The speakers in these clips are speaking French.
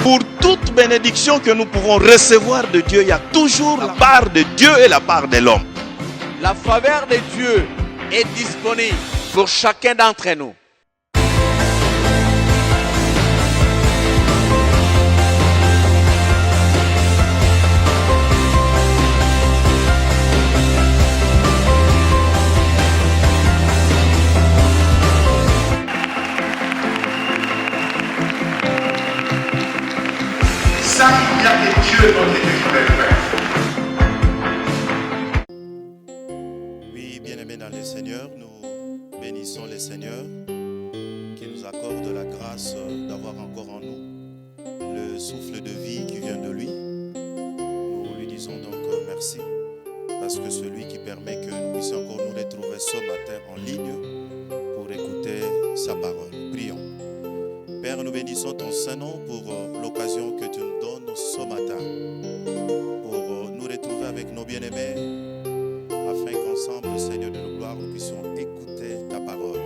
Pour toute bénédiction que nous pouvons recevoir de Dieu, il y a toujours la part de Dieu et la part de l'homme. La faveur de Dieu est disponible pour chacun d'entre nous. Ça, il y a des dieux dans les Oui, bien-aimés dans le Seigneur, nous bénissons le Seigneur qui nous accorde la grâce d'avoir encore en nous le souffle de vie qui vient de lui. Nous lui disons donc merci parce que celui qui permet que nous puissions encore nous retrouver ce matin en ligne pour écouter sa parole. Prions. Père, nous bénissons ton Saint-Nom pour l'occasion que tu nous donnes ce matin pour nous retrouver avec nos bien-aimés afin qu'ensemble, Seigneur de nos gloires, nous puissions écouter ta parole.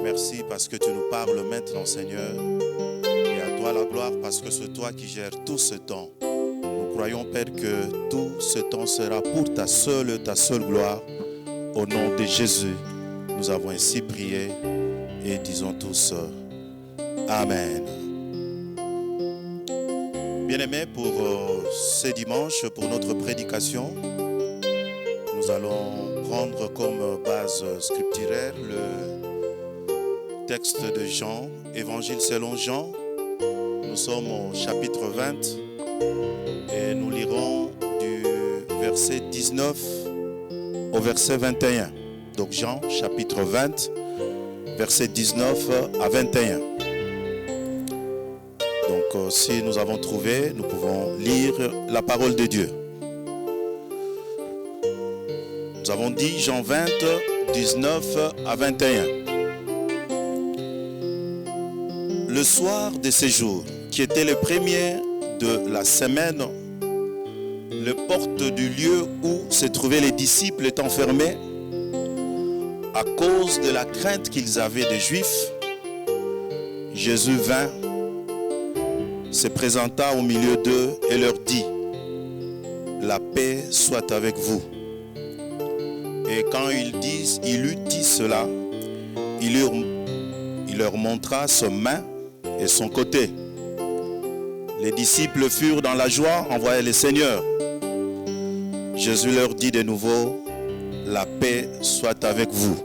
Merci parce que tu nous parles maintenant, Seigneur, et à toi la gloire parce que c'est toi qui gères tout ce temps. Nous croyons, Père, que tout ce temps sera pour ta seule gloire. Au nom de Jésus, nous avons ainsi prié et disons tous Amen. Bien-aimés, pour ce dimanche, pour notre prédication, nous allons prendre comme base scripturaire le texte de Jean, Évangile selon Jean. Nous sommes au chapitre 20 et nous lirons du verset 19 au verset 21. Donc Jean, chapitre 20, verset 19 à 21. Donc si nous avons trouvé, nous pouvons lire la parole de Dieu. Nous avons dit Jean 20, 19 à 21. Le soir de ce jour, qui était le premier de la semaine, les portes du lieu où se trouvaient les disciples étant fermées, à cause de la crainte qu'ils avaient des Juifs, Jésus vint, se présenta au milieu d'eux et leur dit, « La paix soit avec vous. » Et quand il eut dit cela, il leur montra son main et son côté. Les disciples furent dans la joie en voyant le Seigneur. Jésus leur dit de nouveau, « La paix soit avec vous.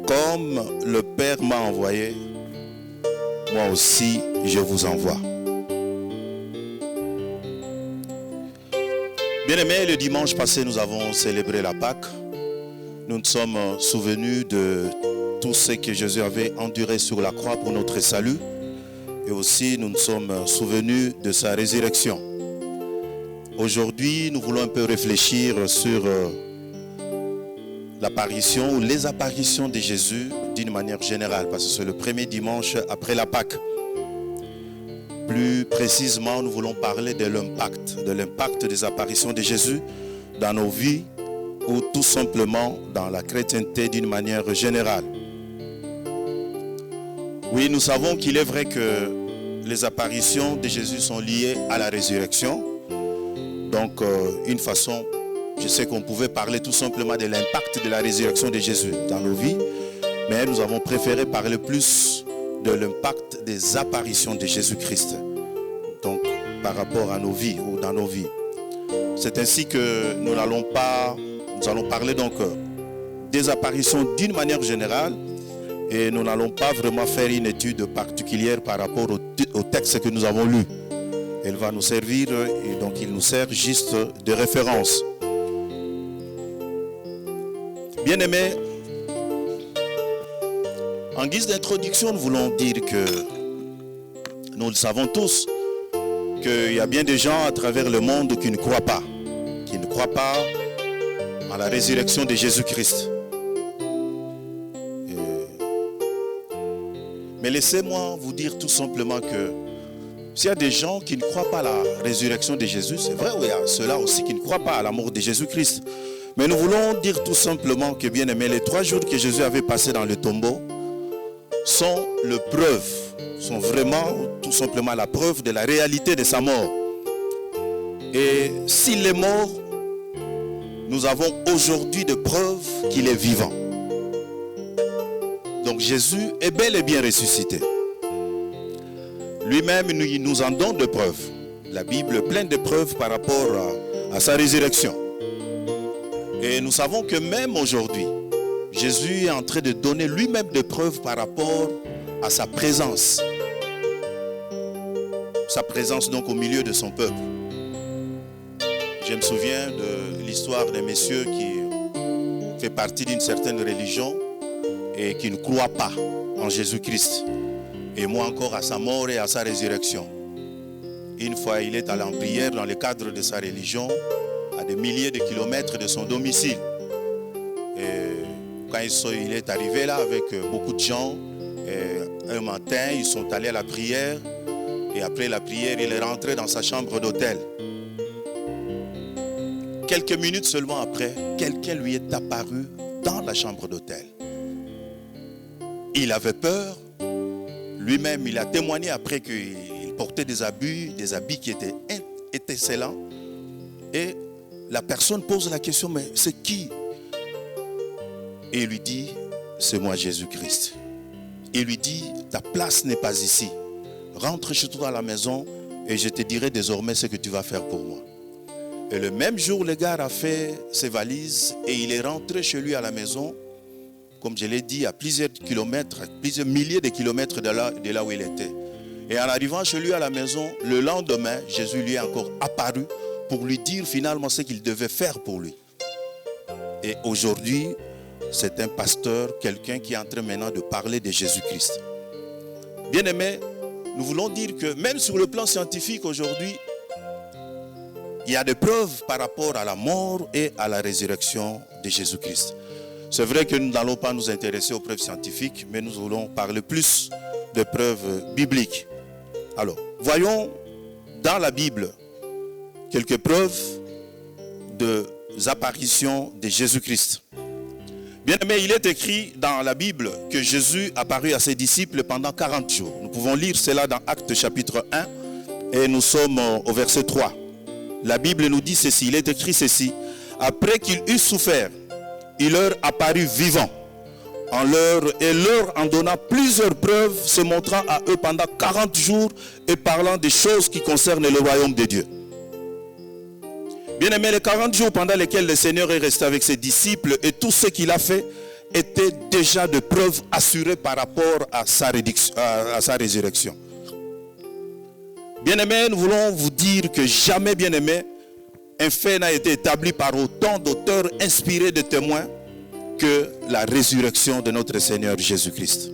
Comme le Père m'a envoyé, moi aussi je vous envoie. » Bien-aimés, le dimanche passé, nous avons célébré la Pâque. Nous nous sommes souvenus de tout ce que Jésus avait enduré sur la croix pour notre salut. Et aussi, nous nous sommes souvenus de sa résurrection. Aujourd'hui, nous voulons un peu réfléchir sur l'apparition ou les apparitions de Jésus d'une manière générale, parce que c'est le premier dimanche après la Pâque. Plus précisément, nous voulons parler de l'impact des apparitions de Jésus dans nos vies ou tout simplement dans la chrétienté d'une manière générale. Oui, nous savons qu'il est vrai que les apparitions de Jésus sont liées à la résurrection. Donc, une façon, je sais qu'on pouvait parler tout simplement de l'impact de la résurrection de Jésus dans nos vies, mais nous avons préféré parler plus de l'impact des apparitions de Jésus-Christ, donc par rapport à nos vies ou dans nos vies. C'est ainsi que nous allons parler donc des apparitions d'une manière générale et nous n'allons pas vraiment faire une étude particulière par rapport au texte que nous avons lu. Elle va nous servir et donc il nous sert juste de référence. Bien-aimés, en guise d'introduction, nous voulons dire que nous le savons tous, qu'il y a bien des gens à travers le monde qui ne croient pas à la résurrection de Jésus-Christ. Mais laissez-moi vous dire tout simplement que s'il y a des gens qui ne croient pas à la résurrection de Jésus, c'est vrai, oui, il y a ceux-là aussi qui ne croient pas à la mort de Jésus-Christ. Mais nous voulons dire tout simplement que, bien aimé, les 3 jours que Jésus avait passés dans le tombeau, sont le preuve, sont vraiment tout simplement la preuve de la réalité de sa mort. Et s'il est mort, nous avons aujourd'hui de preuves qu'il est vivant. Donc Jésus est bel et bien ressuscité. Lui-même nous en donne de preuves. La Bible est pleine de preuves par rapport à sa résurrection. Et nous savons que même aujourd'hui, Jésus est en train de donner lui-même des preuves par rapport à sa présence. Sa présence donc au milieu de son peuple. Je me souviens de l'histoire d'un monsieur qui fait partie d'une certaine religion et qui ne croit pas en Jésus-Christ. Et moi encore à sa mort et à sa résurrection. Une fois, il est allé en prière dans le cadre de sa religion, à des milliers de kilomètres de son domicile. Et quand il est arrivé là avec beaucoup de gens, un matin, ils sont allés à la prière. Et après la prière, il est rentré dans sa chambre d'hôtel. Quelques minutes seulement après, quelqu'un lui est apparu dans la chambre d'hôtel. Il avait peur. Lui-même, il a témoigné après qu'il portait des habits qui étaient étincelants. Et la personne pose la question, mais c'est qui? Et il lui dit, c'est moi Jésus-Christ. Il lui dit, ta place n'est pas ici. Rentre chez toi à la maison et je te dirai désormais ce que tu vas faire pour moi. Et le même jour, le gars a fait ses valises et il est rentré chez lui à la maison, comme je l'ai dit, à plusieurs kilomètres, plusieurs milliers de kilomètres de là où il était. Et en arrivant chez lui à la maison, le lendemain, Jésus lui est encore apparu pour lui dire finalement ce qu'il devait faire pour lui. Et aujourd'hui, c'est un pasteur, quelqu'un qui est en train maintenant de parler de Jésus-Christ. Bien-aimés, nous voulons dire que même sur le plan scientifique aujourd'hui, il y a des preuves par rapport à la mort et à la résurrection de Jésus-Christ. C'est vrai que nous n'allons pas nous intéresser aux preuves scientifiques, mais nous voulons parler plus de preuves bibliques. Alors, voyons dans la Bible quelques preuves des apparitions de Jésus-Christ. Bien aimé, il est écrit dans la Bible que Jésus apparut à ses disciples pendant 40 jours. Nous pouvons lire cela dans Actes chapitre 1 et nous sommes au verset 3. La Bible nous dit ceci, il est écrit ceci. Après qu'il eut souffert, il leur apparut vivant et leur en donna plusieurs preuves, se montrant à eux pendant 40 jours et parlant des choses qui concernent le royaume de Dieu. Bien aimé, les 40 jours pendant lesquels le Seigneur est resté avec ses disciples et tout ce qu'il a fait étaient déjà de preuves assurées par rapport à sa résurrection. Bien aimé, nous voulons vous dire que jamais, bien aimé, un fait n'a été établi par autant d'auteurs inspirés de témoins que la résurrection de notre Seigneur Jésus-Christ.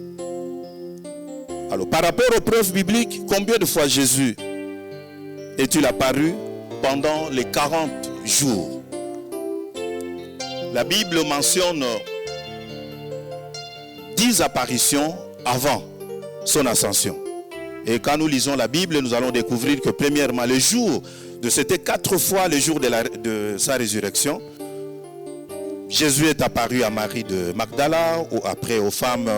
Alors, par rapport aux preuves bibliques, combien de fois Jésus est-il apparu pendant les 40 jours? La Bible mentionne 10 apparitions avant son ascension. Et quand nous lisons la Bible, nous allons découvrir que premièrement, le jour c'était 4 fois le jour de sa résurrection. Jésus est apparu à Marie de Magdala, ou après aux femmes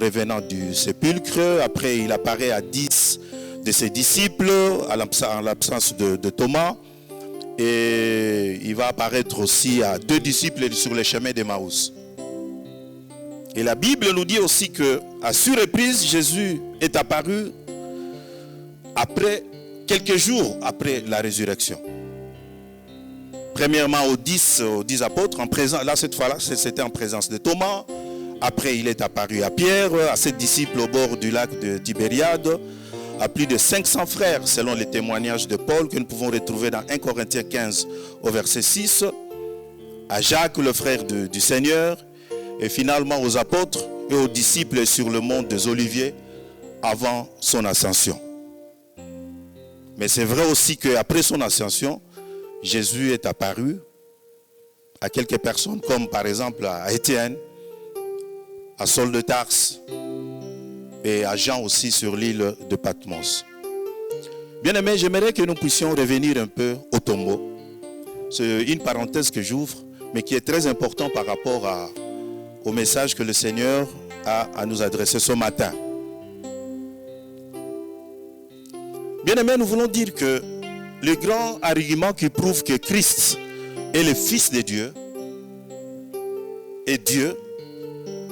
revenant du sépulcre. Après, il apparaît à 10 de ses disciples, en l'absence de Thomas. Et il va apparaître aussi à 2 disciples sur le chemin d'Emmaüs. Et la Bible nous dit aussi qu'à surprise, Jésus est apparu après quelques jours après la résurrection. Premièrement aux 10 apôtres, là cette fois-là c'était en présence de Thomas. Après il est apparu à Pierre, à ses disciples au bord du lac de Tibériade, à plus de 500 frères selon les témoignages de Paul que nous pouvons retrouver dans 1 Corinthiens 15 au verset 6, à Jacques le frère du Seigneur, et finalement aux apôtres et aux disciples sur le mont des Oliviers avant son ascension. Mais c'est vrai aussi qu'après son ascension, Jésus est apparu à quelques personnes, comme par exemple à Étienne, à Saul de Tarse et à Jean aussi sur l'île de Patmos. Bien aimé, j'aimerais que nous puissions revenir un peu au tombeau. C'est une parenthèse que j'ouvre, mais qui est très important par rapport au message que le Seigneur a à nous adresser ce matin. Bien-aimés, nous voulons dire que le grand argument qui prouve que Christ est le Fils de Dieu et Dieu,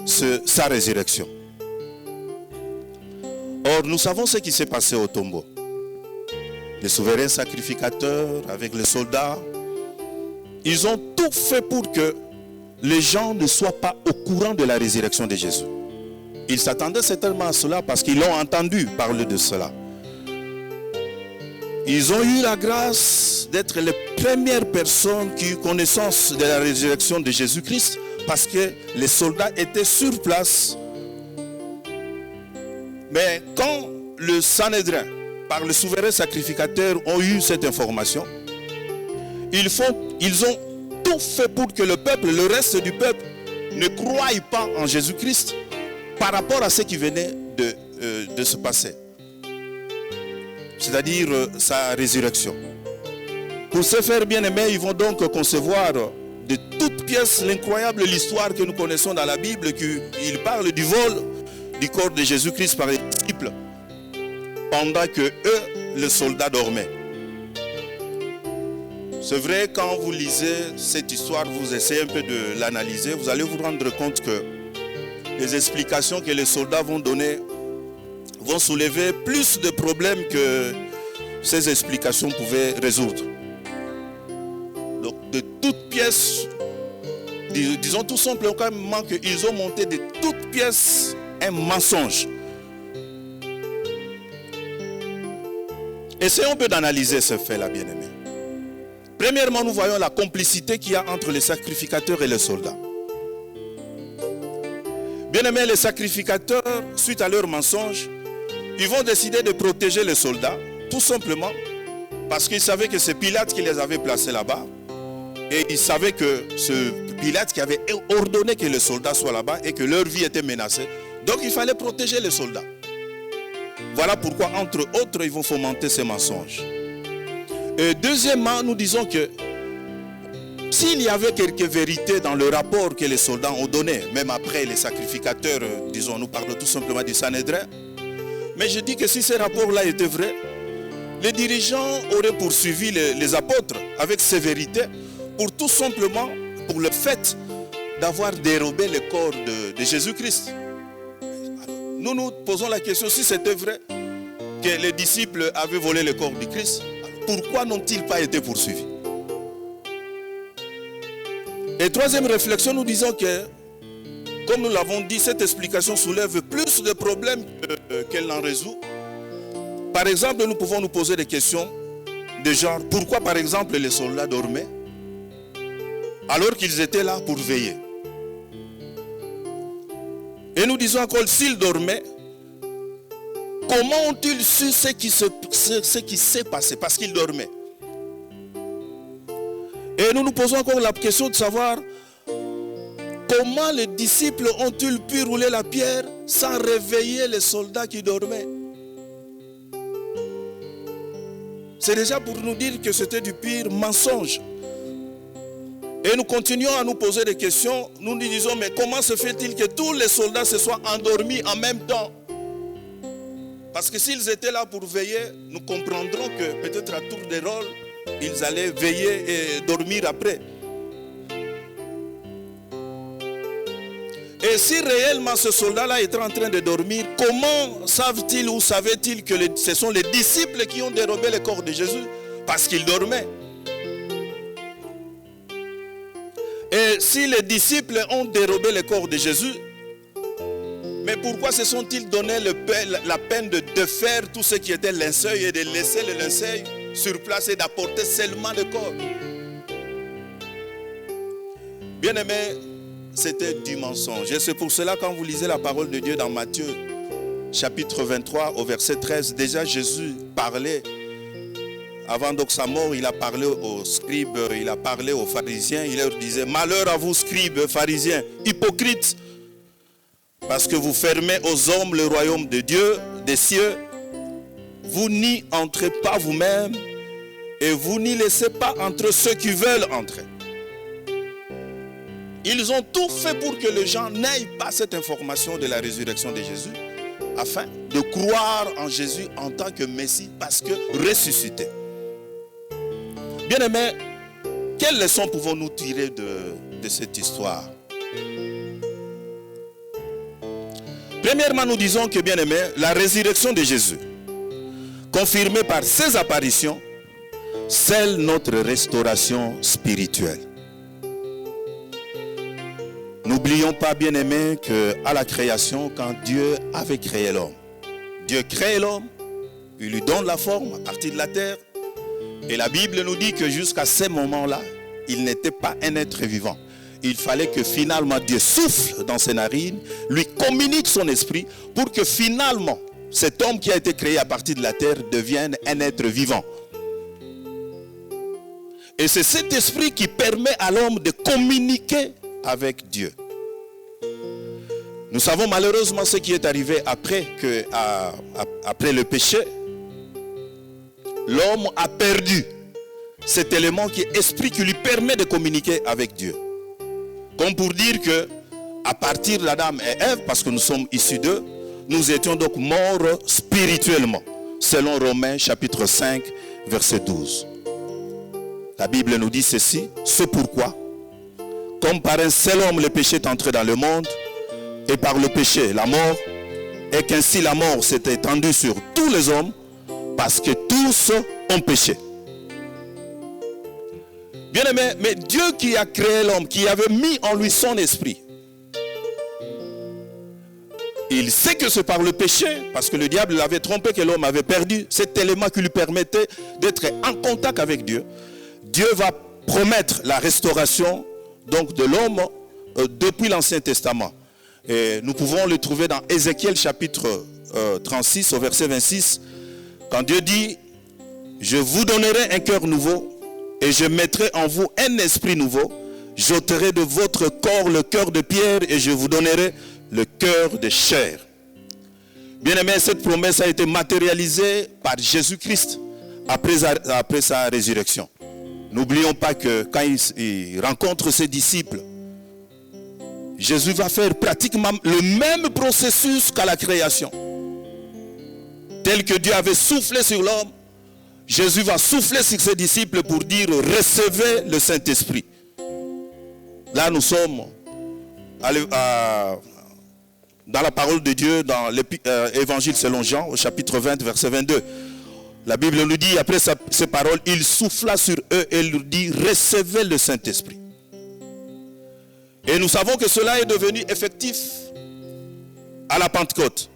c'est sa résurrection. Or, nous savons ce qui s'est passé au tombeau. Les souverains sacrificateurs avec les soldats, ils ont tout fait pour que les gens ne soient pas au courant de la résurrection de Jésus. Ils s'attendaient certainement à cela parce qu'ils l'ont entendu parler de cela. Ils ont eu la grâce d'être les premières personnes qui ont connaissance de la résurrection de Jésus-Christ parce que les soldats étaient sur place. Mais quand le Sanhédrin, par le souverain sacrificateur, ont eu cette information, ils ont tout fait pour que le peuple, le reste du peuple, ne croie pas en Jésus-Christ par rapport à ce qui venait de se passer. C'est-à-dire sa résurrection. Pour se faire bien aimer, ils vont donc concevoir de toutes pièces l'incroyable histoire que nous connaissons dans la Bible, qu'il parle du vol du corps de Jésus-Christ par les disciples, pendant que eux, les soldats, dormaient. C'est vrai, quand vous lisez cette histoire, vous essayez un peu de l'analyser, vous allez vous rendre compte que les explications que les soldats vont donner vont soulever plus de problèmes que ces explications pouvaient résoudre. Donc, de toutes pièces, disons tout simplement qu'ils ont monté de toutes pièces un mensonge. Essayons un peu d'analyser ce fait-là, bien-aimés. Premièrement, nous voyons la complicité qu'il y a entre les sacrificateurs et les soldats. Bien-aimés, les sacrificateurs, suite à leur mensonge, ils vont décider de protéger les soldats, tout simplement parce qu'ils savaient que c'est Pilate qui les avait placés là-bas. Et ils savaient que c'est Pilate qui avait ordonné que les soldats soient là-bas et que leur vie était menacée. Donc il fallait protéger les soldats. Voilà pourquoi, entre autres, ils vont fomenter ces mensonges. Et deuxièmement, nous disons que s'il y avait quelques vérités dans le rapport que les soldats ont donné, même après les sacrificateurs, disons, nous parlons tout simplement du Sanhédrin, mais je dis que si ces rapports-là étaient vrais, les dirigeants auraient poursuivi les apôtres avec sévérité pour tout simplement, pour le fait d'avoir dérobé le corps de Jésus-Christ. Nous nous posons la question, si c'était vrai que les disciples avaient volé le corps du Christ, pourquoi n'ont-ils pas été poursuivis? Et troisième réflexion, nous disons que, comme nous l'avons dit, cette explication soulève plus de problèmes qu'elle n'en résout. Par exemple, nous pouvons nous poser des questions de genre, pourquoi par exemple les soldats dormaient alors qu'ils étaient là pour veiller? Et nous disons encore, s'ils dormaient, comment ont-ils su ce qui s'est passé? Parce qu'ils dormaient. Et nous nous posons encore la question de savoir comment les disciples ont-ils pu rouler la pierre sans réveiller les soldats qui dormaient? C'est déjà pour nous dire que c'était du pire mensonge. Et nous continuons à nous poser des questions. Nous nous disons, mais comment se fait-il que tous les soldats se soient endormis en même temps? Parce que s'ils étaient là pour veiller, nous comprendrons que peut-être à tour de rôle, ils allaient veiller et dormir après. Et si réellement ce soldat-là était en train de dormir, comment savent-ils ou savaient-ils que ce sont les disciples qui ont dérobé le corps de Jésus? Parce qu'ils dormaient. Et si les disciples ont dérobé le corps de Jésus, mais pourquoi se sont-ils donné la peine de défaire tout ce qui était linceul et de laisser le linceul sur place et d'apporter seulement le corps? Bien-aimés, c'était du mensonge. Et c'est pour cela, quand vous lisez la parole de Dieu dans Matthieu, chapitre 23, au verset 13, déjà Jésus parlait. Avant donc sa mort, il a parlé aux scribes, il a parlé aux pharisiens, il leur disait, malheur à vous scribes, pharisiens, hypocrites, parce que vous fermez aux hommes le royaume de Dieu, des cieux, vous n'y entrez pas vous-même, et vous n'y laissez pas entrer ceux qui veulent entrer. Ils ont tout fait pour que les gens n'aient pas cette information de la résurrection de Jésus, afin de croire en Jésus en tant que Messie, parce que ressuscité. Bien-aimés, quelles leçons pouvons-nous tirer de cette histoire? Premièrement, nous disons que, bien-aimés, la résurrection de Jésus, confirmée par ses apparitions, scelle notre restauration spirituelle. N'oublions pas, bien-aimés, qu'à la création, quand Dieu avait créé l'homme, Dieu crée l'homme, il lui donne la forme à partir de la terre. Et la Bible nous dit que jusqu'à ce moment-là, il n'était pas un être vivant. Il fallait que finalement Dieu souffle dans ses narines, lui communique son esprit pour que finalement cet homme qui a été créé à partir de la terre devienne un être vivant. Et c'est cet esprit qui permet à l'homme de communiquer avec Dieu. Nous savons malheureusement ce qui est arrivé après le péché. L'homme a perdu cet élément qui est esprit qui lui permet de communiquer avec Dieu. Comme pour dire que à partir d'Adam et Ève, parce que nous sommes issus d'eux, nous étions donc morts spirituellement, selon Romains chapitre 5, verset 12. La Bible nous dit ceci: c'est pourquoi, comme par un seul homme le péché est entré dans le monde, et par le péché la mort, et qu'ainsi la mort s'est étendue sur tous les hommes, parce que tous ont péché. Bien-aimé, mais Dieu qui a créé l'homme, qui avait mis en lui son esprit, il sait que c'est par le péché, parce que le diable l'avait trompé, que l'homme avait perdu cet élément qui lui permettait d'être en contact avec Dieu. Dieu va promettre la restauration donc de l'homme depuis l'Ancien Testament. Et nous pouvons le trouver dans Ézéchiel chapitre 36 au verset 26, quand Dieu dit: je vous donnerai un cœur nouveau et je mettrai en vous un esprit nouveau. J'ôterai de votre corps le cœur de pierre et je vous donnerai le cœur de chair. Bien aimé, cette promesse a été matérialisée par Jésus-Christ après sa résurrection. N'oublions pas que quand il rencontre ses disciples, Jésus va faire pratiquement le même processus qu'à la création. Tel que Dieu avait soufflé sur l'homme, Jésus va souffler sur ses disciples pour dire: recevez le Saint-Esprit. Là nous sommes dans la parole de Dieu, dans l'évangile selon Jean, au chapitre 20, verset 22. La Bible nous dit, après ces paroles, il souffla sur eux et leur dit: recevez le Saint-Esprit. Et nous savons que cela est devenu effectif à la Pentecôte.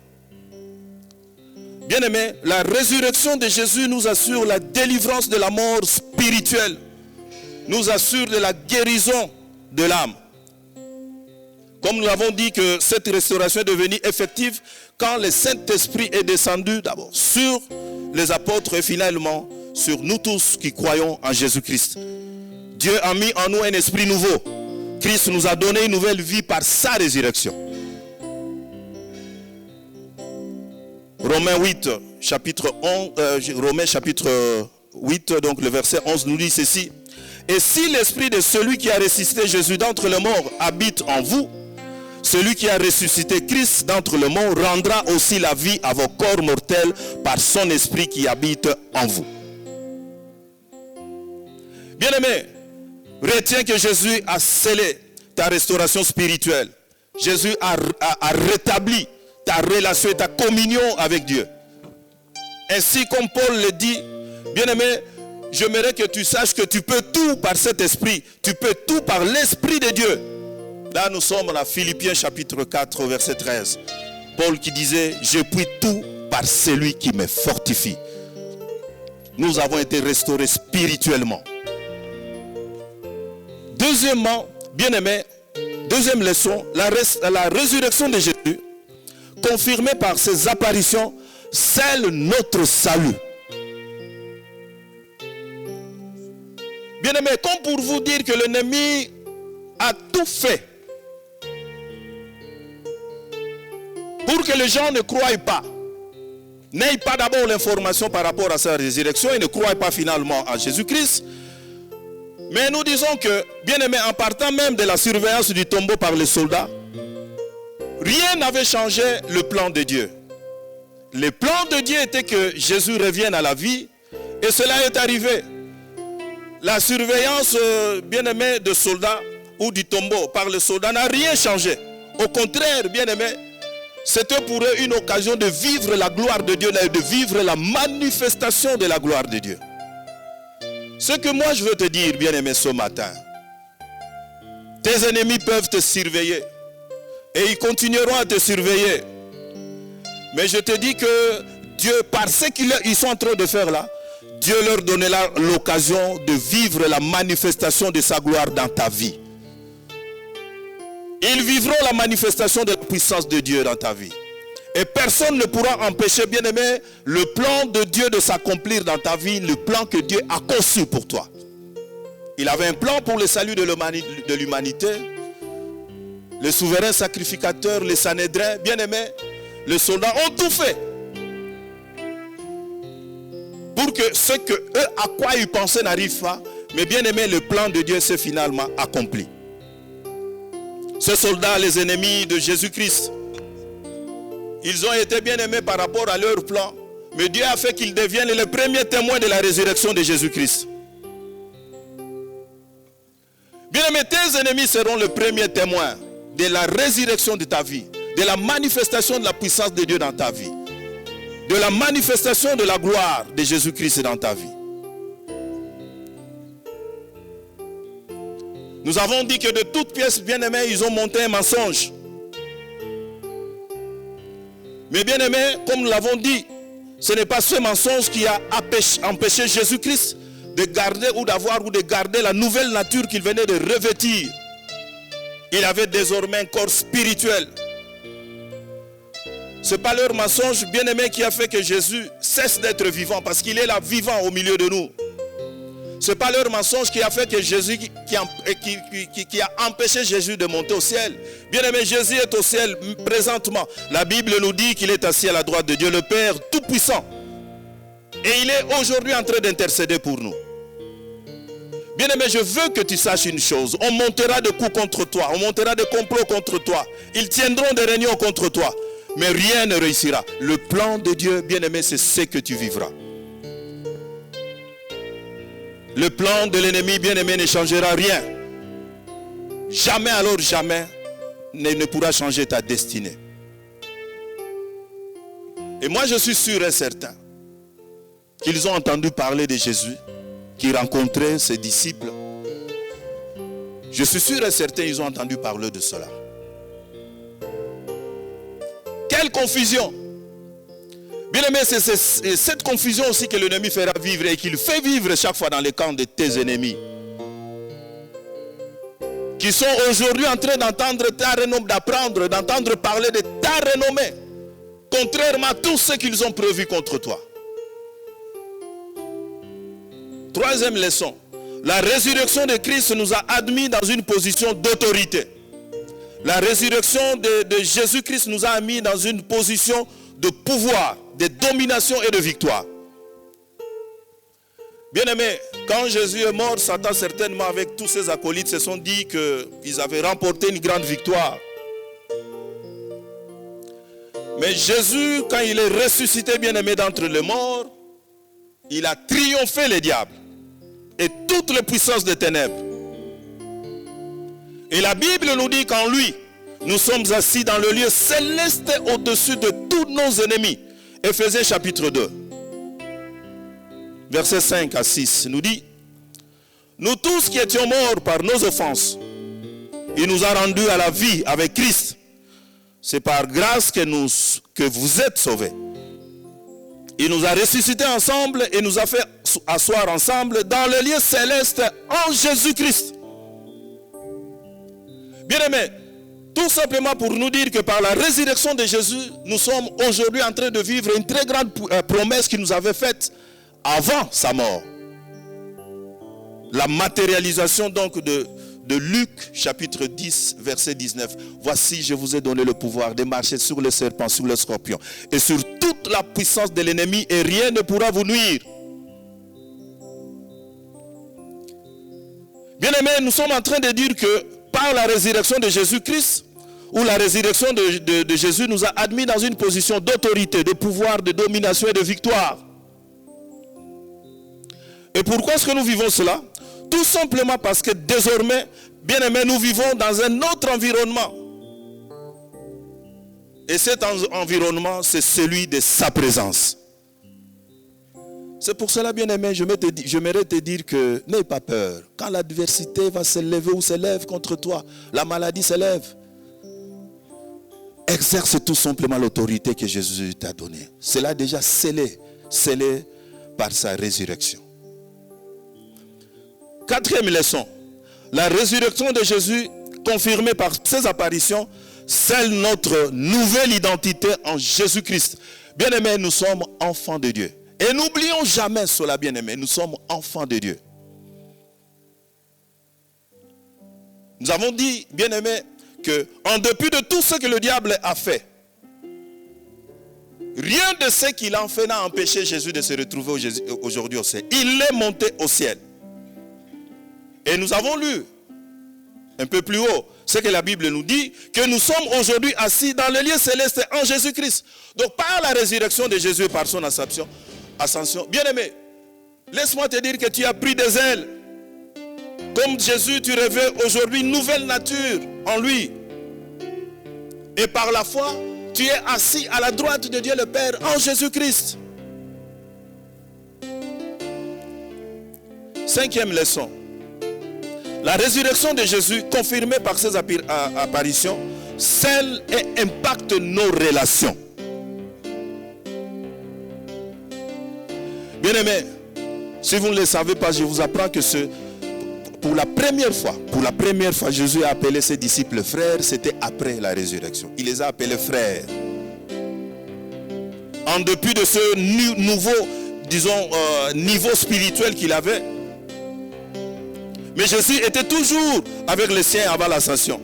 Bien-aimés, la résurrection de Jésus nous assure la délivrance de la mort spirituelle, nous assure de la guérison de l'âme. Comme nous l'avons dit que cette restauration est devenue effective quand le Saint-Esprit est descendu d'abord sur les apôtres et finalement sur nous tous qui croyons en Jésus-Christ. Dieu a mis en nous un esprit nouveau. Christ nous a donné une nouvelle vie par sa résurrection. Romains 8, chapitre 8, donc le verset 11 nous dit ceci: et si l'esprit de celui qui a ressuscité Jésus d'entre les morts habite en vous, celui qui a ressuscité Christ d'entre les morts rendra aussi la vie à vos corps mortels par son esprit qui habite en vous. Bien-aimé, retiens que Jésus a scellé ta restauration spirituelle. Jésus a rétabli ta relation et ta communion avec Dieu. Ainsi comme Paul le dit, bien-aimé, j'aimerais que tu saches que tu peux tout par cet esprit. Tu peux tout par l'esprit de Dieu. Là nous sommes dans Philippiens chapitre 4 verset 13. Paul qui disait: je puis tout par celui qui me fortifie. Nous avons été restaurés spirituellement. Deuxièmement, bien-aimé, deuxième leçon, la résurrection de Jésus, confirmée par ses apparitions, scelle notre salut. Bien-aimé, comme pour vous dire que l'ennemi a tout fait pour que les gens ne croient pas, n'aient pas d'abord l'information par rapport à sa résurrection et ne croient pas finalement à Jésus-Christ. Mais nous disons que, bien aimé, en partant même de la surveillance du tombeau par les soldats, rien n'avait changé le plan de Dieu. Le plan de Dieu était que Jésus revienne à la vie, et cela est arrivé. La surveillance, bien aimé, de soldats ou du tombeau par les soldats n'a rien changé. Au contraire, bien aimé, c'était pour eux une occasion de vivre la gloire de Dieu, de vivre la manifestation de la gloire de Dieu. Ce que moi je veux te dire, bien aimé, ce matin, tes ennemis peuvent te surveiller et ils continueront à te surveiller. Mais je te dis que Dieu, par ce qu'ils sont en train de faire là, Dieu leur donnera l'occasion de vivre la manifestation de sa gloire dans ta vie. Ils vivront la manifestation de la puissance de Dieu dans ta vie. Et personne ne pourra empêcher, bien aimé, le plan de Dieu de s'accomplir dans ta vie, le plan que Dieu a conçu pour toi. Il avait un plan pour le salut de l'humanité. Le souverain sacrificateur, les Sanhédrins, bien aimé, les soldats ont tout fait pour que ce que eux, à quoi ils pensaient n'arrive pas. Mais bien aimé, le plan de Dieu s'est finalement accompli. Ces soldats, les ennemis de Jésus-Christ, ils ont été bien aimés par rapport à leur plan. Mais Dieu a fait qu'ils deviennent les premiers témoins de la résurrection de Jésus-Christ. Bien aimé, tes ennemis seront les premiers témoins de la résurrection de ta vie, de la manifestation de la puissance de Dieu dans ta vie, de la manifestation de la gloire de Jésus-Christ dans ta vie. Nous avons dit que de toutes pièces, bien aimées, ils ont monté un mensonge. Mais bien aimé, comme nous l'avons dit, ce n'est pas ce mensonge qui a empêché Jésus-Christ de garder ou d'avoir ou de garder la nouvelle nature qu'il venait de revêtir. Il avait désormais un corps spirituel. Ce n'est pas leur mensonge, bien aimé, qui a fait que Jésus cesse d'être vivant, parce qu'il est là vivant au milieu de nous. Ce n'est pas leur mensonge qui a fait que Jésus, qui a empêché Jésus de monter au ciel. Bien aimé, Jésus est au ciel présentement. La Bible nous dit qu'il est assis à la droite de Dieu, le Père Tout-Puissant. Et il est aujourd'hui en train d'intercéder pour nous. Bien aimé, je veux que tu saches une chose. On montera de coups contre toi. On montera de complots contre toi. Ils tiendront des réunions contre toi. Mais rien ne réussira. Le plan de Dieu, bien aimé, c'est ce que tu vivras. Le plan de l'ennemi, bien aimé, ne changera rien. Jamais, alors jamais, ne pourra changer ta destinée. Et moi, je suis sûr et certain qu'ils ont entendu parler de Jésus, qui rencontrait ses disciples. Je suis sûr et certain qu'ils ont entendu parler de cela. Quelle confusion! Bien aimé, c'est cette confusion aussi que l'ennemi fera vivre et qu'il fait vivre chaque fois dans les camps de tes ennemis. Qui sont aujourd'hui en train d'entendre ta renommée, d'entendre parler de ta renommée. Contrairement à tout ce qu'ils ont prévu contre toi. Troisième leçon. La résurrection de Christ nous a admis dans une position d'autorité. La résurrection de Jésus-Christ nous a mis dans une position de pouvoir, de domination et de victoire. Bien aimé, quand Jésus est mort, Satan certainement avec tous ses acolytes se sont dit qu'ils avaient remporté une grande victoire. Mais Jésus, quand il est ressuscité, bien aimé, d'entre les morts, il a triomphé les diables et toutes les puissances des ténèbres. Et la Bible nous dit qu'en lui, nous sommes assis dans le lieu céleste au-dessus de tous nos ennemis. Éphésiens chapitre 2, versets 5 à 6 nous dit: nous tous qui étions morts par nos offenses, il nous a rendus à la vie avec Christ. C'est par grâce que vous êtes sauvés. Il nous a ressuscités ensemble et nous a fait asseoir ensemble dans le lieu céleste en Jésus-Christ. Bien-aimés, tout simplement pour nous dire que par la résurrection de Jésus, nous sommes aujourd'hui en train de vivre une très grande promesse qu'il nous avait faite avant sa mort. La matérialisation donc de Luc chapitre 10 verset 19. Voici, je vous ai donné le pouvoir de marcher sur les serpents, sur les scorpions et sur toute la puissance de l'ennemi et rien ne pourra vous nuire. Bien-aimés, nous sommes en train de dire que par la résurrection de Jésus-Christ, ou la résurrection de Jésus nous a admis dans une position d'autorité, de pouvoir, de domination et de victoire. Et pourquoi est-ce que nous vivons cela? Tout simplement parce que désormais, bien-aimés, nous vivons dans un autre environnement. Et cet environnement, c'est celui de sa présence. C'est pour cela, bien-aimé, j'aimerais te dire que n'aie pas peur. Quand l'adversité va se lever ou s'élève contre toi, la maladie s'élève, exerce tout simplement l'autorité que Jésus t'a donnée. Cela déjà scellé par sa résurrection. Quatrième leçon, la résurrection de Jésus, confirmée par ses apparitions, scelle notre nouvelle identité en Jésus-Christ. Bien-aimés, nous sommes enfants de Dieu. Et n'oublions jamais cela, bien-aimés, nous sommes enfants de Dieu. Nous avons dit, bien-aimés, que en dépit de tout ce que le diable a fait, rien de ce qu'il a fait n'a empêché Jésus de se retrouver aujourd'hui au ciel. Il est monté au ciel. Et nous avons lu un peu plus haut ce que la Bible nous dit, que nous sommes aujourd'hui assis dans le lieu céleste en Jésus-Christ. Donc par la résurrection de Jésus et par son ascension, bien-aimé, laisse-moi te dire que tu as pris des ailes. Comme Jésus, tu revêts aujourd'hui une nouvelle nature en lui. Et par la foi, tu es assis à la droite de Dieu le Père en Jésus-Christ. Cinquième leçon. La résurrection de Jésus, confirmée par ses apparitions, scelle et impacte nos relations. Bien-aimés, si vous ne le savez pas, je vous apprends que pour la première fois, Jésus a appelé ses disciples frères, c'était après la résurrection. Il les a appelés frères. En dépit de ce nouveau, niveau spirituel qu'il avait, mais Jésus était toujours avec les siens avant l'ascension.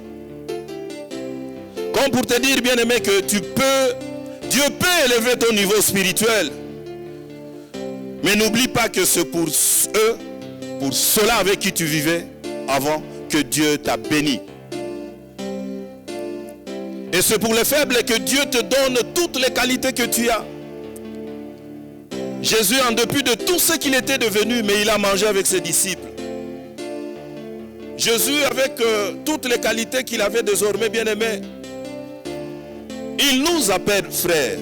Comme pour te dire, bien-aimé, que Dieu peut élever ton niveau spirituel. Mais n'oublie pas que c'est pour eux, pour ceux-là avec qui tu vivais avant, que Dieu t'a béni. Et c'est pour les faibles que Dieu te donne toutes les qualités que tu as. Jésus, en dépit de tout ce qu'il était devenu, mais il a mangé avec ses disciples. Jésus, avec toutes les qualités qu'il avait désormais, bien-aimés, il nous appelle frères.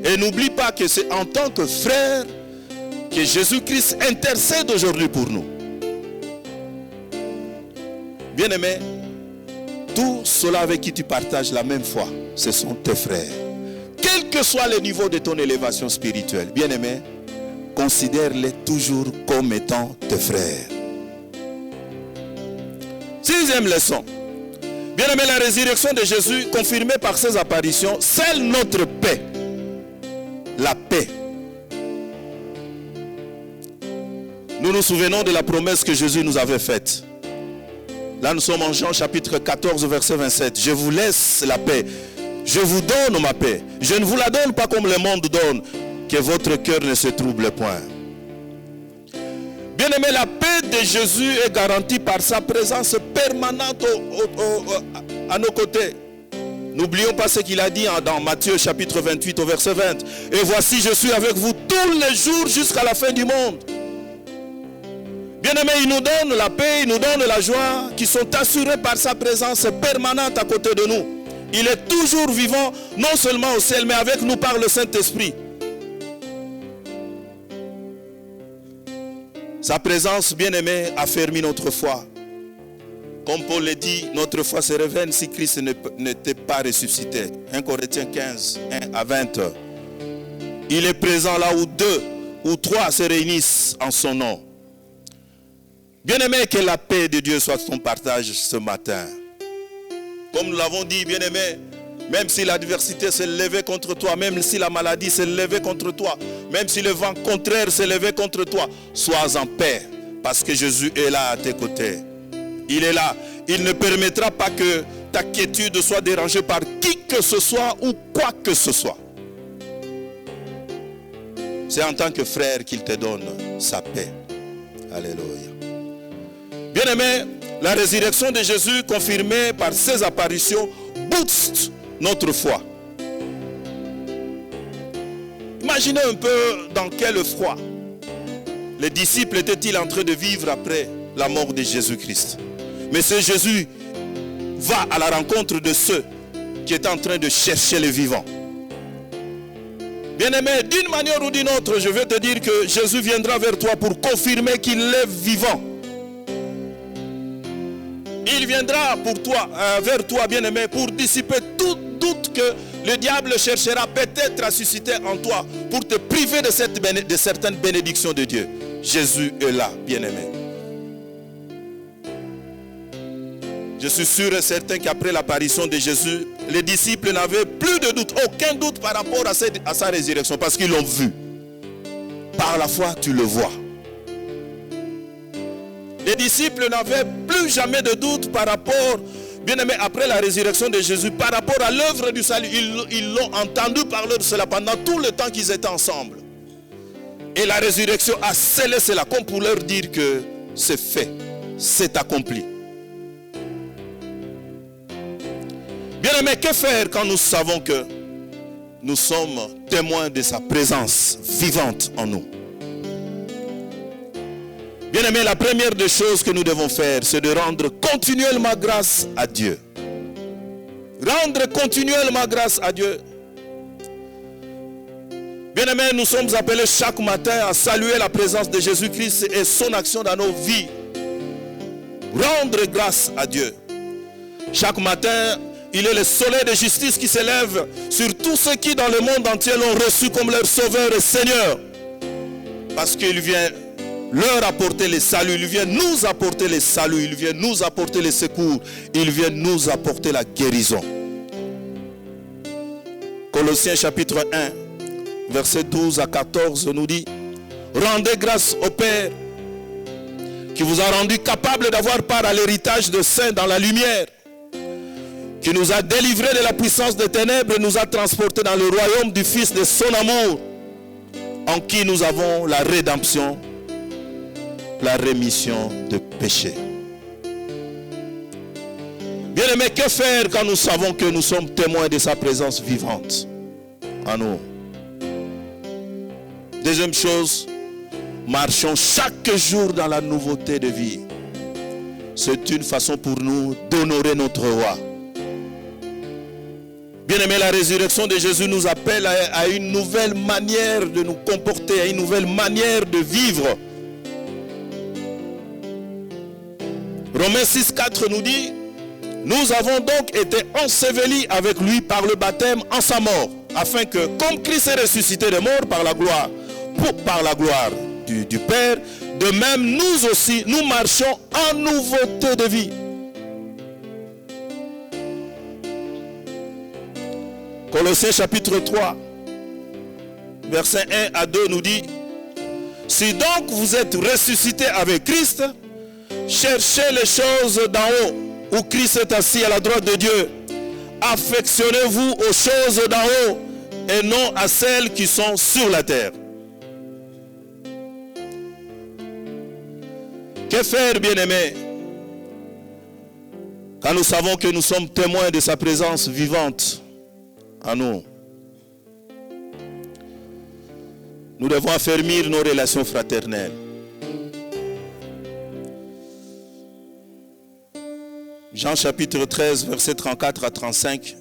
Et n'oublie pas que c'est en tant que frère que Jésus-Christ intercède aujourd'hui pour nous. Bien-aimés, tous ceux-là avec qui tu partages la même foi, ce sont tes frères. Quel que soit le niveau de ton élévation spirituelle, bien-aimés, considère-les toujours comme étant tes frères. Sixième leçon. Bien-aimé, la résurrection de Jésus, confirmée par ses apparitions, scelle notre paix. La paix. Nous nous souvenons de la promesse que Jésus nous avait faite. Là, nous sommes en Jean chapitre 14, verset 27. Je vous laisse la paix. Je vous donne ma paix. Je ne vous la donne pas comme le monde donne. Que votre cœur ne se trouble point. Bien-aimé, la paix de Jésus est garantie par sa présence permanente à nos côtés. N'oublions pas ce qu'il a dit dans Matthieu chapitre 28 au verset 20. Et voici, je suis avec vous tous les jours jusqu'à la fin du monde. Bien-aimé, il nous donne la paix, il nous donne la joie qui sont assurées par sa présence permanente à côté de nous. Il est toujours vivant, non seulement au ciel, mais avec nous par le Saint-Esprit. Sa présence, bien-aimé, affermit notre foi. Comme Paul le dit, notre foi se révèle si Christ n'était pas ressuscité. 1 Corinthiens 15, 1 à 20. Il est présent là où 2 ou 3 se réunissent en son nom. Bien-aimé, que la paix de Dieu soit ton partage ce matin. Comme nous l'avons dit, bien-aimé, même si l'adversité s'est levée contre toi, même si la maladie s'est levée contre toi, même si le vent contraire s'est levé contre toi, sois en paix, parce que Jésus est là à tes côtés. Il est là. Il ne permettra pas que ta quiétude soit dérangée par qui que ce soit ou quoi que ce soit. C'est en tant que frère qu'il te donne sa paix. Alléluia. Bien-aimés, la résurrection de Jésus confirmée par ses apparitions booste notre foi. Imaginez un peu dans quel effroi les disciples étaient-ils en train de vivre après la mort de Jésus-Christ. Mais ce Jésus va à la rencontre de ceux qui étaient en train de chercher le vivant. Bien-aimé, d'une manière ou d'une autre, je veux te dire que Jésus viendra vers toi pour confirmer qu'il est vivant. Il viendra pour toi, vers toi, bien-aimé, pour dissiper tout doute que le diable cherchera peut-être à susciter en toi pour te priver de certaines bénédictions de Dieu. Jésus est là, bien-aimé. Je suis sûr et certain qu'après l'apparition de Jésus, les disciples n'avaient plus de doute, aucun doute par rapport à sa résurrection, parce qu'ils l'ont vu. Par la foi, tu le vois. Les disciples n'avaient plus jamais de doute par rapport, bien-aimé, après la résurrection de Jésus, par rapport à l'œuvre du salut. Ils l'ont entendu parler de cela pendant tout le temps qu'ils étaient ensemble. Et la résurrection a scellé cela, comme pour leur dire que c'est fait, c'est accompli. Bien-aimé, que faire quand nous savons que nous sommes témoins de sa présence vivante en nous? Bien-aimé, la première des choses que nous devons faire, c'est de rendre continuellement grâce à Dieu. Rendre continuellement grâce à Dieu. Bien-aimé, nous sommes appelés chaque matin à saluer la présence de Jésus-Christ et son action dans nos vies. Rendre grâce à Dieu. Chaque matin, il est le soleil de justice qui s'élève sur tous ceux qui dans le monde entier l'ont reçu comme leur sauveur et Seigneur. Parce qu'il vient leur apporter le salut, il vient nous apporter le salut, il vient nous apporter le secours, il vient nous apporter la guérison. Colossiens chapitre 1, versets 12 à 14 nous dit: rendez grâce au Père qui vous a rendu capable d'avoir part à l'héritage de saints dans la lumière, qui nous a délivrés de la puissance des ténèbres et nous a transportés dans le royaume du Fils de son amour, en qui nous avons la rédemption, la rémission de péché. Bien-aimés, que faire quand nous savons que nous sommes témoins de sa présence vivante en nous? Deuxième chose, marchons chaque jour dans la nouveauté de vie. C'est une façon pour nous d'honorer notre roi. Bien-aimés, la résurrection de Jésus nous appelle à une nouvelle manière de nous comporter, à une nouvelle manière de vivre. Romains 6,4 nous dit: nous avons donc été ensevelis avec lui par le baptême en sa mort, afin que, comme Christ est ressuscité des morts par la gloire du Père, de même nous aussi, nous marchons en nouveauté de vie. Colossiens chapitre 3, versets 1 à 2 nous dit: si donc vous êtes ressuscités avec Christ, cherchez les choses d'en haut, où Christ est assis à la droite de Dieu. Affectionnez-vous aux choses d'en haut et non à celles qui sont sur la terre. Que faire, bien-aimés, quand nous savons que nous sommes témoins de sa présence vivante en nous? Nous devons affermir nos relations fraternelles. Jean chapitre 13, versets 34 à 35.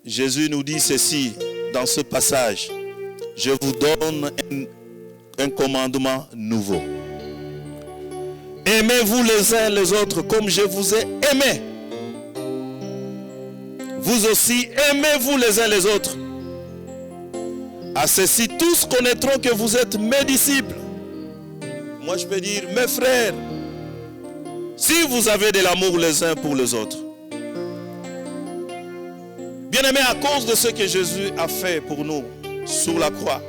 Jésus nous dit ceci dans ce passage: je vous donne un commandement nouveau. Aimez-vous les uns les autres comme je vous ai aimé. Vous aussi, aimez-vous les uns les autres. À ceci, tous connaîtront que vous êtes mes disciples. Moi, je peux dire, mes frères, si vous avez de l'amour les uns pour les autres. Bien-aimés, à cause de ce que Jésus a fait pour nous sur la croix,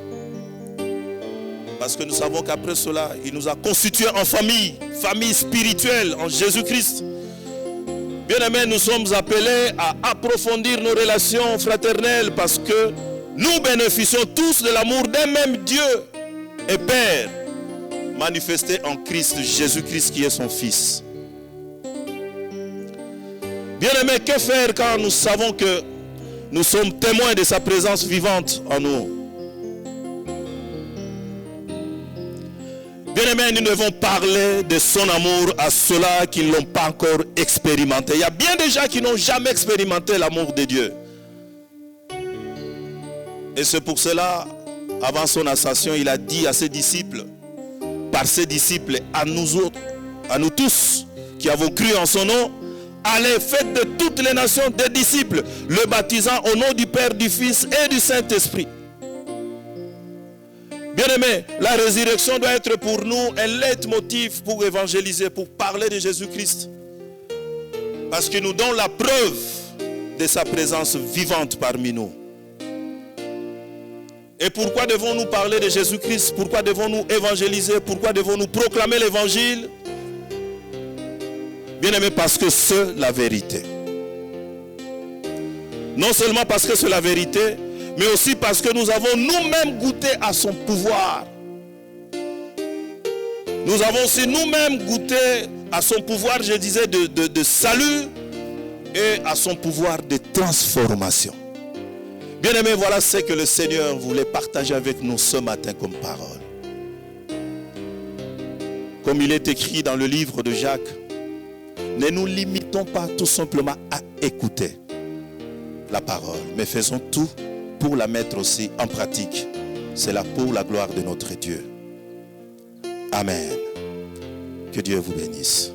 parce que nous savons qu'après cela, il nous a constitués en famille, famille spirituelle en Jésus-Christ. Bien-aimés, nous sommes appelés à approfondir nos relations fraternelles parce que nous bénéficions tous de l'amour d'un même Dieu et Père. manifesté en Christ, Jésus-Christ qui est son Fils. Bien-aimés, que faire quand nous savons que nous sommes témoins de sa présence vivante en nous? Bien-aimés, nous devons parler de son amour à ceux-là qui ne l'ont pas encore expérimenté. Il y a bien des gens qui n'ont jamais expérimenté l'amour de Dieu. Et c'est pour cela, avant son ascension, il a dit à ses disciples, par ses disciples, à nous autres, à nous tous qui avons cru en son nom, allez, faites de toutes les nations des disciples, le baptisant au nom du Père, du Fils et du Saint-Esprit. Bien-aimés, la résurrection doit être pour nous un leitmotiv pour évangéliser, pour parler de Jésus-Christ. Parce qu'il nous donne la preuve de sa présence vivante parmi nous. Et pourquoi devons-nous parler de Jésus-Christ? Pourquoi devons-nous évangéliser? Pourquoi devons-nous proclamer l'évangile? Bien-aimés, parce que c'est la vérité. Non seulement parce que c'est la vérité, mais aussi parce que nous avons nous-mêmes goûté à son pouvoir. Nous avons aussi nous-mêmes goûté à son pouvoir, je disais, de salut et à son pouvoir de transformation. Bien-aimés, voilà ce que le Seigneur voulait partager avec nous ce matin comme parole. Comme il est écrit dans le livre de Jacques, ne nous limitons pas tout simplement à écouter la parole, mais faisons tout pour la mettre aussi en pratique. C'est là pour la gloire de notre Dieu. Amen. Que Dieu vous bénisse.